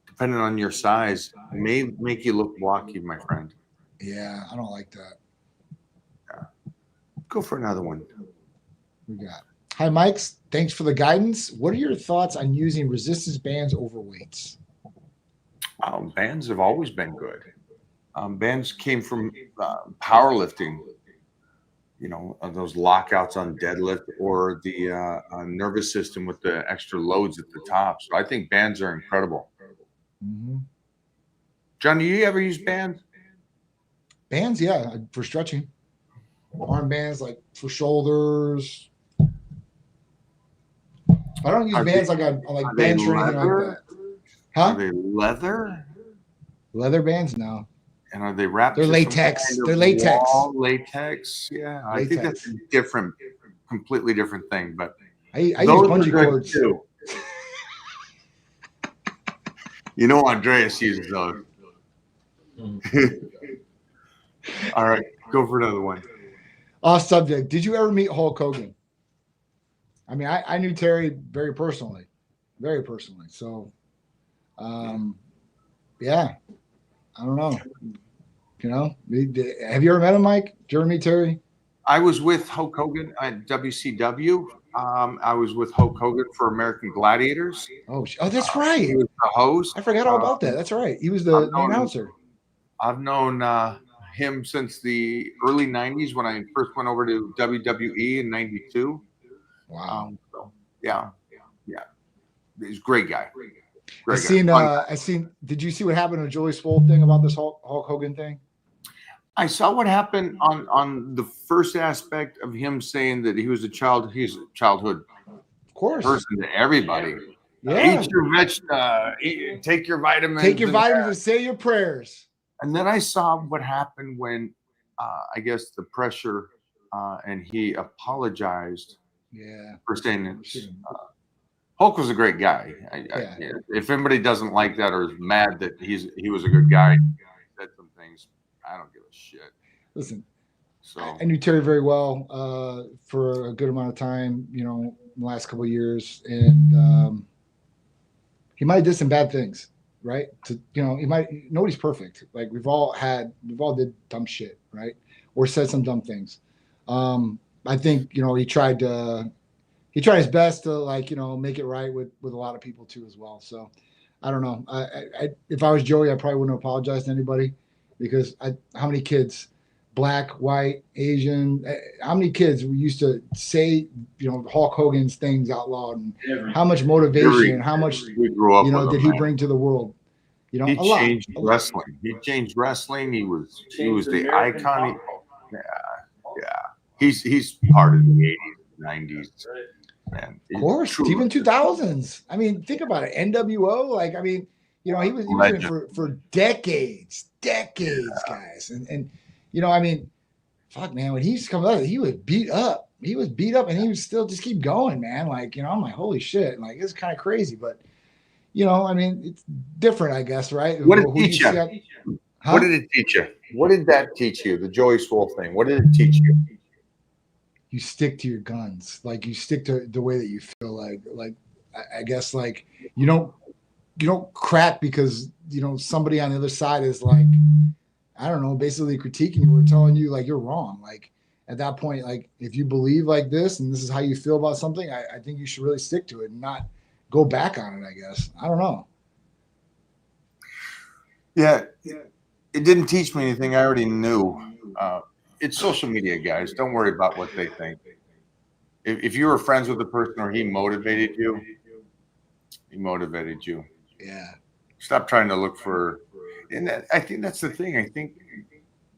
depending on your size, may make you look blocky, my friend. Yeah, I don't like that. Yeah. Go for another one. We got. Hi, Mike. Thanks for the guidance. What are your thoughts on using resistance bands over weights? Bands have always been good. Bands came from powerlifting. You know, those lockouts on deadlift or the nervous system with the extra loads at the top. So I think bands are incredible. Mm-hmm. John, do you ever use bands? Bands, yeah, for stretching. Arm bands, like for shoulders. I don't use bands like bench or anything like that. Huh? Are they leather? Leather bands? No. And are they wrapped? They're latex. Kind of They're latex. Latex. Yeah, latex. I think that's a different, completely different thing. But I use bungee cords too. You know, Andreas uses those. All right, go for another one. Off subject. Did you ever meet Hulk Hogan? I mean, I knew Terry very personally. So, yeah, I don't know. You know, have you ever met him, Mike? Did you ever meet Terry? I was with Hulk Hogan at WCW. I was with Hulk Hogan for American Gladiators. Oh, that's He right. was the host. I forgot all about that. That's right. He was the announcer. I've known him since the early '90s when I first went over to WWE in '92. Wow. So, yeah. He's a great guy. I seen. Did you see what happened to Joey Swole thing about this Hulk Hogan thing? I saw what happened on the first aspect of him saying that he was he's a childhood Of course. person to everybody. Yeah. Eat your take your vitamins. Take your vitamins and say your prayers. And then I saw what happened when I guess the pressure and he apologized. Yeah. For saying that Hulk was a great guy. If anybody doesn't like that or is mad that he was a good guy, said some things, I don't give a shit. Listen, so I knew Terry very well for a good amount of time, in the last couple of years, and he might have did some bad things, right? Nobody's perfect. Like we've all did dumb shit, right? Or said some dumb things. I think he tried his best to make it right with a lot of people too as well. So I don't know. I if I was Joey, I probably wouldn't apologize to anybody because how many kids, black, white, Asian, how many kids we used to say Hulk Hogan's things out loud, and how much motivation, how much we grew up did he bring to the world? He changed wrestling. He changed wrestling. He was the icon. Yeah. He's part of the 80s, 90s. Man, of course, even 2000s. I mean, think about it. NWO, he was in for decades, guys. And fuck, man, when he used to come out, he was beat up. He was beat up, and he would still just keep going, man. I'm like, holy shit. It's kind of crazy, but it's different, I guess, right? What did it teach you? Huh? What did it teach you? What did that teach you? The Joey Swole thing. What did it teach you? You stick to your guns. You stick to the way that you feel I guess you don't crack because somebody on the other side is I don't know, basically critiquing you or telling you you're wrong. At that point, if you believe this and this is how you feel about something, I think you should really stick to it and not go back on it, I guess. I don't know. Yeah. It didn't teach me anything I already knew. It's social media, guys. Don't worry about what they think. If you were friends with the person or he motivated you. Yeah. Stop trying to look for, and I think that's the thing. I think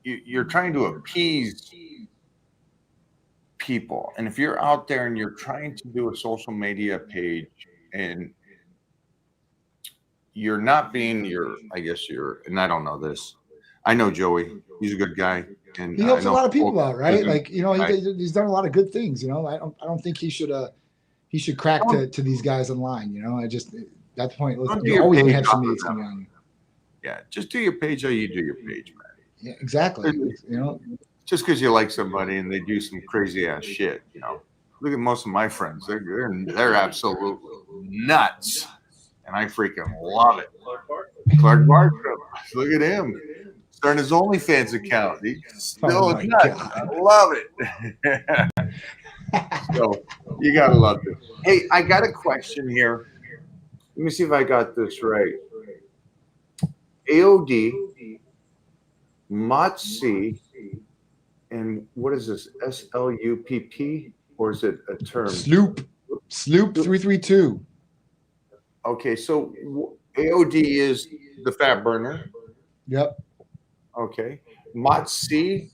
you're trying to appease people, and if you're out there and you're trying to do a social media page and you're not being and I don't know this. I know Joey. He's a good guy. And he helps a lot of people out, right? He's done a lot of good things. I don't think he should crack to these guys online. I just at that point, you always have some needs coming on you. Yeah, just do your page how you do your page, man. Yeah, exactly. Just because you like somebody and they do some crazy ass shit, Look at most of my friends; they're absolutely nuts, and I freaking love it. Clark Barker, look at him. Starting his OnlyFans account. He's still nuts. I love it. So you gotta love it. Hey, I got a question here. Let me see if I got this right. AOD, MOTC, and what is this? SLUPP? Or is it a term? Sloop 332. Okay, so AOD is the fat burner. Yep. Okay. MOTC,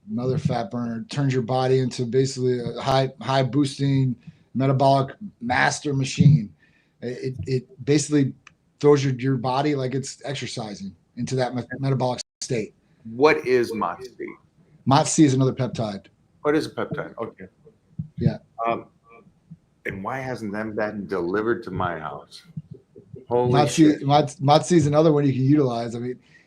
another fat burner, turns your body into basically a high boosting metabolic master machine. It basically throws your body like it's exercising into that metabolic state. What is MOTC? MOTC is another peptide. What is a peptide? Okay. Yeah. And why hasn't that been delivered to my house? Holy MOTC is another one you can utilize.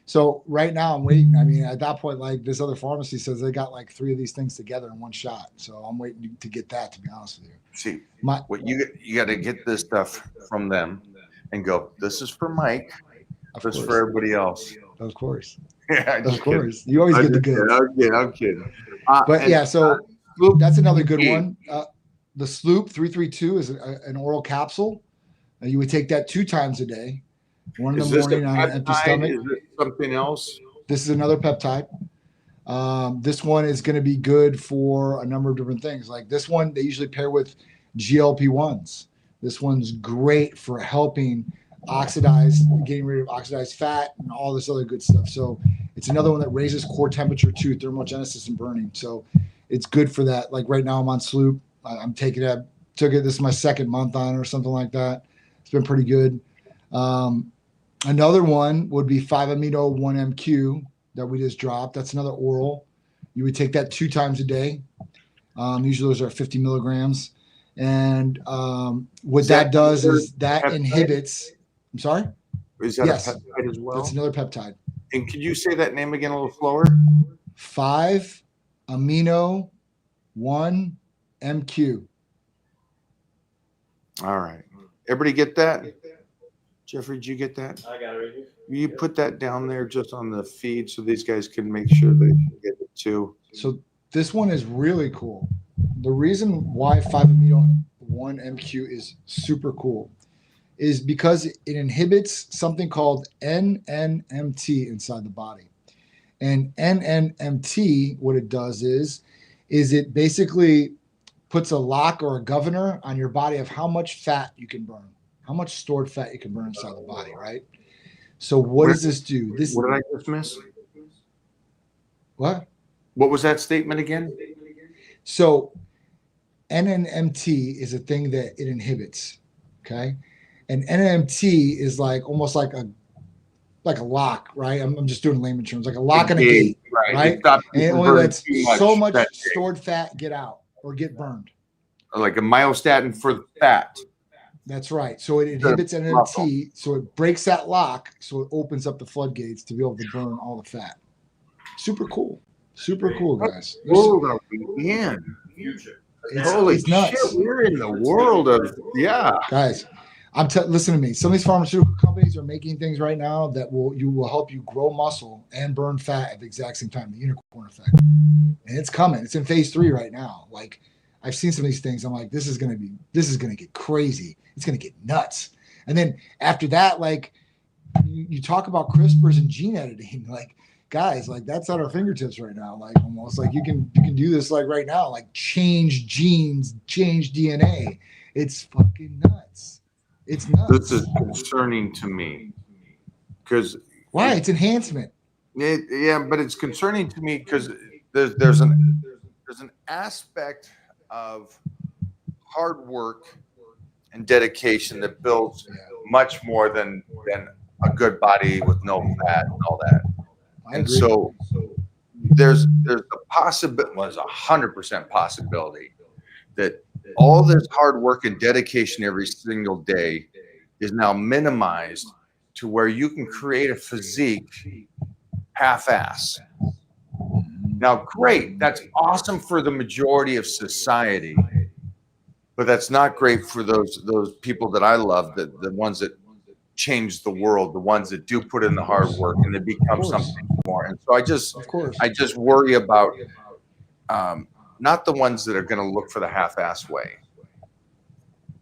So right now I'm waiting. At that point, this other pharmacy says they got 3 of these things together in one shot. So I'm waiting to get that, to be honest with you. See, what you got to get this stuff from them and go, this is for Mike. This is for everybody else. Of course. Yeah, of course. You always get the goods. I'm kidding. But so that's another good one. the Sloop 332 is an oral capsule. You would take that 2 times a day, one in the Is this a morning on an empty peptide? stomach. Is this something else? This is another peptide. This one is going to be good for a number of different things. Like this one, they usually pair with GLP-1s. This one's great for helping getting rid of oxidized fat and all this other good stuff. So it's another one that raises core temperature too, thermogenesis and burning. So it's good for that. Like right now I'm on Sloop. I'm taking it. Took it. This is my 2nd month on it or something like that. It's been pretty good. Another one would be 5-amino 1-MQ that we just dropped. That's another oral. You would take that 2 times a day. Usually those are 50 milligrams. And what that does is that peptide? Inhibits. I'm sorry? Is that Yes. a peptide as well? That's another peptide. And could you say that name again a little slower? 5-amino 1-MQ. All right. Everybody get that? Jeffrey, did you get that? I got it right here. Will you put that down there just on the feed so these guys can make sure they can get it too? So this one is really cool. The reason why 5-amino 1-MQ is super cool is because it inhibits something called NNMT inside the body. And NNMT, what it does is it basically puts a lock or a governor on your body of how much fat you can burn, how much stored fat you can burn inside the body, right? So what does this do? What did I just miss? What? What was that statement again? So NNMT is a thing that it inhibits, okay? And NNMT is like almost like a lock, right? I'm just doing layman terms, like a lock and a gate, right? And it only lets so much stored fat get out or get burned. Like a myostatin for fat. That's right. So it inhibits NNMT, so it breaks that lock, so it opens up the floodgates to be able to burn all the fat. Super cool. Super cool, guys. World are we in? Future. Holy it's nuts. shit, we're in the world of, yeah. Guys, listen to me. Some of these pharmaceutical companies are making things right now that will help you grow muscle and burn fat at the exact same time, the unicorn effect. And it's coming. It's in phase 3 right now. Like I've seen some of these things. I'm like, this is gonna get crazy. It's gonna get nuts. And then after that, like you talk about CRISPRs and gene editing, like guys, like that's at our fingertips right now. Like almost like you can do this like right now, like change genes, change DNA. It's fucking nuts. It's nuts. This is concerning to me because why? It's enhancement. Yeah, but it's concerning to me because there's an aspect of hard work and dedication that builds much more than a good body with no fat and all that. And so there's a possibility, there's 100% possibility that all this hard work and dedication every single day is now minimized to where you can create a physique half-ass. Now, great, that's awesome for the majority of society, but that's not great for those people that I love, the ones that change the world, the ones that do put in the hard work and they become something more. And so I just worry about not the ones that are going to look for the half-ass way.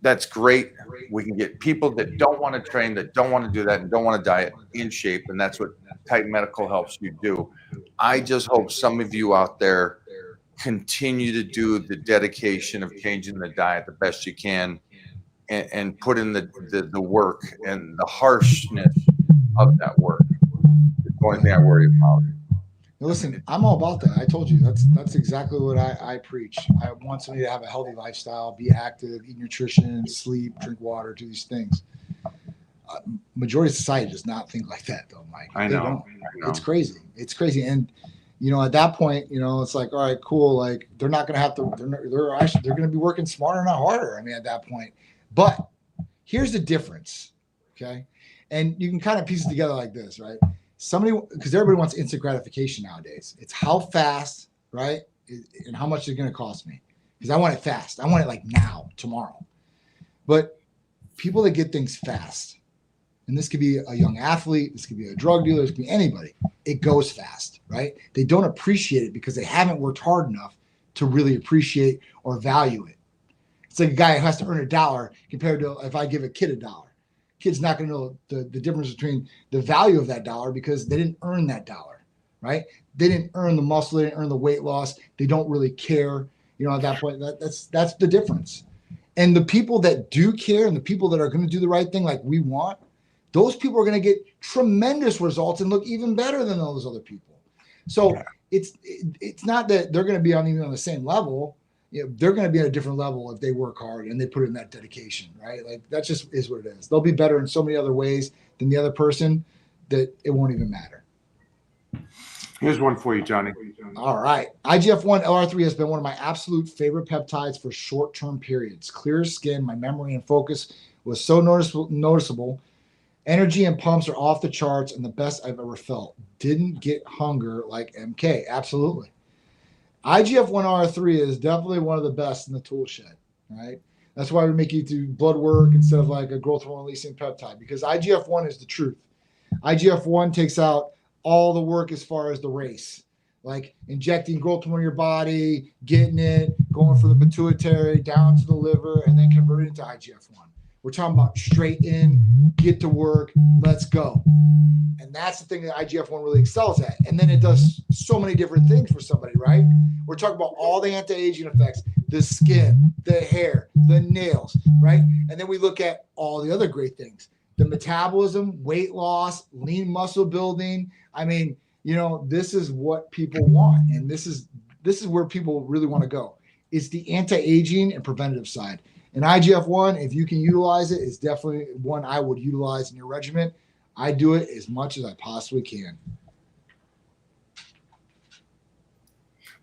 That's great. We can get people that don't want to train, that don't want to do that, and don't want to diet in shape, and that's what Titan Medical helps you do. I just hope some of you out there continue to do the dedication of changing the diet the best you can, and put in the work and the harshness of that work. It's the only thing I worry about. Now listen, I'm all about that. I told you that's exactly what I preach. I want somebody to have a healthy lifestyle, be active, eat nutrition, sleep, drink water, do these things. Majority of society does not think like that, though, Mike. I know. It's crazy. It's crazy. And at that point, it's like, all right, cool. Like they're not going to have to. They're going to be working smarter, not harder. I mean, at that point. But here's the difference, okay? And you can kind of piece it together like this, right? Because everybody wants instant gratification nowadays. It's how fast, right? And how much it's going to cost me. Because I want it fast. I want it like now, tomorrow. But people that get things fast, and this could be a young athlete, this could be a drug dealer, this could be anybody, it goes fast, right? They don't appreciate it because they haven't worked hard enough to really appreciate or value it. It's like a guy who has to earn $1 compared to if I give a kid $1. Kid's not going to know the difference between the value of that dollar because they didn't earn that dollar, right? They didn't earn the muscle, they didn't earn the weight loss. They don't really care, at that point. That's the difference. And the people that do care and the people that are going to do the right thing like we want, those people are going to get tremendous results and look even better than those other people. So it's not that they're going to be even on the same level. They're going to be at a different level if they work hard and they put in that dedication, right? Like that just is what it is. They'll be better in so many other ways than the other person that it won't even matter. Here's one for you, Johnny. All right. IGF-1 LR3 has been one of my absolute favorite peptides for short-term periods. Clear skin, my memory and focus was so noticeable. Energy and pumps are off the charts and the best I've ever felt. Didn't get hunger like MK. Absolutely. IGF-1R3 is definitely one of the best in the tool shed, right? That's why we make you do blood work instead of like a growth hormone releasing peptide, because IGF-1 is the truth. IGF-1 takes out all the work as far as the race, like injecting growth hormone in your body, getting it, going from the pituitary down to the liver, and then converting it to IGF-1. We're talking about straight in, get to work, let's go. And that's the thing that IGF-1 really excels at. And then it does so many different things for somebody, right? We're talking about all the anti-aging effects, the skin, the hair, the nails, right? And then we look at all the other great things, the metabolism, weight loss, lean muscle building. I mean, this is what people want. And this is where people really want to go. It's the anti-aging and preventative side. And IGF-1, if you can utilize it, is definitely one I would utilize in your regimen. I do it as much as I possibly can.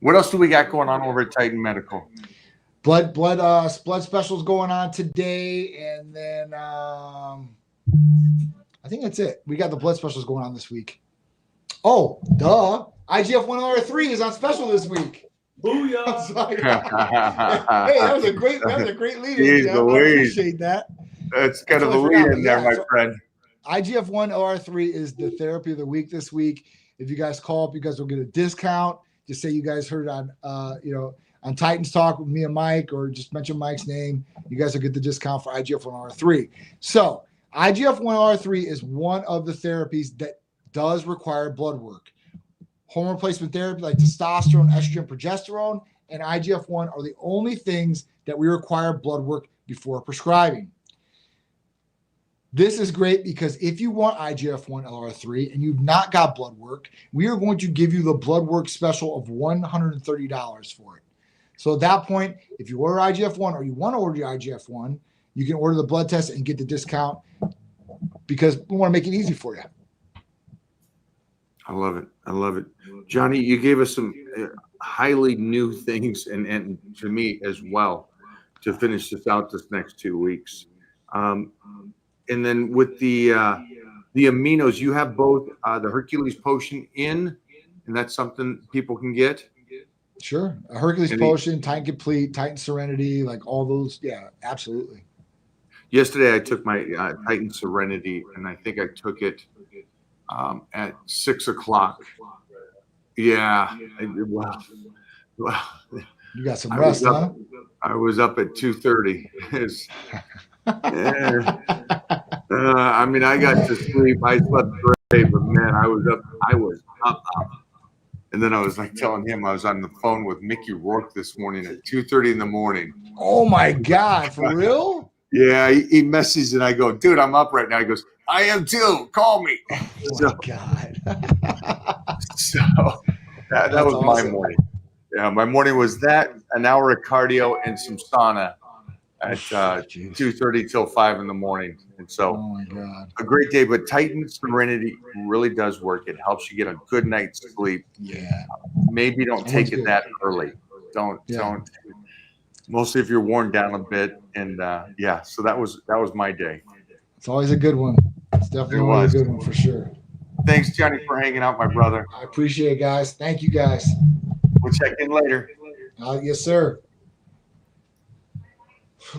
What else do we got going on over at Titan Medical? Blood specials going on today, and then I think that's it. We got the blood specials going on this week. Oh, duh! IGF-1R3 is on special this week. Booyah! Hey, that was a great lead. I appreciate that. That's kind of a lead in there, my friend. IGF-1 LR3 is the therapy of the week this week. If you guys call up, you guys will get a discount. Just say you guys heard it on on Titans Talk with me and Mike, or just mention Mike's name. You guys will get the discount for IGF-1 LR3. So IGF-1 LR3 is one of the therapies that does require blood work. Hormone replacement therapy like testosterone, estrogen, progesterone, and IGF-1 are the only things that we require blood work before prescribing. This is great because if you want IGF-1 LR3 and you've not got blood work, we are going to give you the blood work special of $130 for it. So at that point, if you order IGF-1 or you want to order your IGF-1, you can order the blood test and get the discount because we want to make it easy for you. I love it. Johnny, you gave us some highly new things and to me as well to finish this out this next 2 weeks. And then with the aminos, you have both the Hercules potion and that's something people can get? Sure. A Hercules potion, Titan Complete, Titan Serenity, like all those. Yeah, absolutely. Yesterday I took my Titan Serenity and I think I took it at 6 o'clock. Yeah. Well, you got some rest, huh? I was up at 2:30. I mean, I got to sleep. I slept great, but man, I was up. And then I was like telling him I was on the phone with Mickey Rourke this morning at 2:30 in the morning. Oh my God, for real? Yeah, he messages and I go, dude, I'm up right now. He goes, I am too. Call me. Oh my God. So that was awesome. My morning. Yeah, my morning was that, an hour of cardio and some sauna at 2:30 till 5 in the morning. And so oh my God. A great day. But Titan Serenity really does work. It helps you get a good night's sleep. Yeah. Maybe don't take it that early. Don't. Mostly if you're worn down a bit. And so that was my day. It's always a good one. It's definitely a good one for sure. Thanks, Johnny, for hanging out, my brother. I appreciate it, guys. Thank you, guys. We'll check in later. Yes, sir.